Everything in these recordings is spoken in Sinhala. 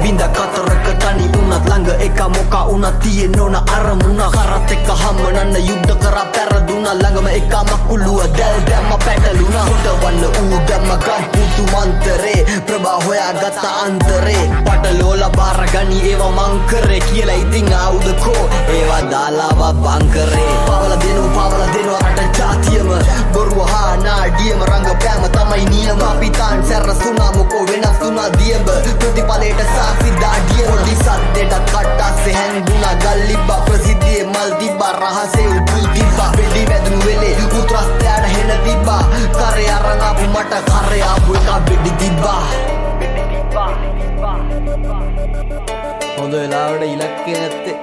විඳ කතරක තනි උනත් ළඟ එක මොකා උනත් තියෙන්න ඕන අරමුණ කරත් එක්ක හම්බනන්න යුද්ධ කරා පැරදුනා ළඟම එක මකුලුව දැල් දැම්ම පැටලුණා හොටවන්න ඌ දැම්ම ගම්පුතු මන්තරේ ප්‍රභා හොයාගත්ත අන්තරේ පටලෝලා බාරගනි ඒවා මං කරේ කියලා ඉතින් ආවුදකෝ ඒවා දාලාව බංකරේ පවල දෙනවා රට ජාතියම බොරුව හා නාඩියම රංගපෑම තමයි නියම අපිතාන් සැරන සුනා මොකෝ වෙනස් වුණා දියඹ ප්‍රතිඵලයට සාක්ෂි දාඩිය පොඩි සද්දෙට කට්ටස්සේ හැංගුණා ගල්ලිබ්බා ප්‍රසිද්ධියේ මල් තිබ්බා රහසේ උපුල් තිබ්බා වෙඩි වැදුණු වෙලේ උත්‍රස්තයාට හෙන තිබ්බා කරේ අරන් ආපු මට කරේ ආපු එක වෙඩි තිබ්බා හොඳ වෙලාවට ඉලක්කේ නැත්තේ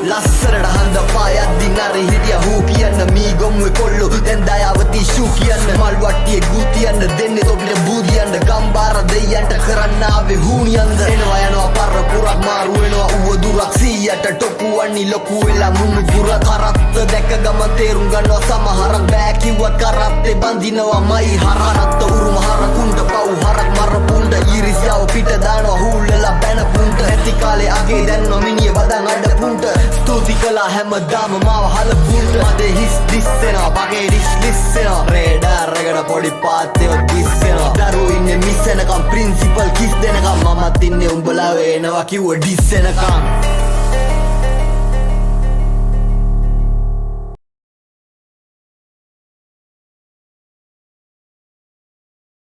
ලස්සරට හඳ පායද්දි නරි හිටිය හූ කියන්න මී ගොම්ුවේ කොල්ලු දැන් දයාවති ෂූ කියන්න මල් වට්ටියේ ගූ තියන්න දෙන්නේ තොපිට බූ කියන්න ගම්බාර දෙයියන්ට කරන්න ආවේ හූනියන්ද එනවා යනවා පර පුරක් මාරු වෙනවා ඌව දුරක් සීයට ටොකු වන්නි ලොකු වෙලා මුණු පුර කරත්ත දැක ගම තේරුම් ගන්නවා සමහරක් බෑ කිව්වත් කරත්තේ බඳිනවා මයි හරහරත්ත උරුම හරකුන්ට පව් හරක් මරපුන්ට ඉරිසියාව පිට දානවා හූල්ලලා බැනපුන්ට ඇති කාලේ අගේ දැන්නවා මිනිය බදන් අඩ පුන්ට ස්තුති කළා හැමදාම මාව හලපුන්ට මදේ හිස් දිස්සෙනවා වගේ ලිස්සෙනවා රේඩර් එකට පොඩි පාත්තයෝ දිස්සෙනවා දරුවෝ ඉන්නේ මිස්සෙනකම් ප්‍රින්සිපල් කිස් දෙනකම් මමත් ඉන්නේ උඹලා වෙනවා කිව්ව ඩිස්සෙනකම්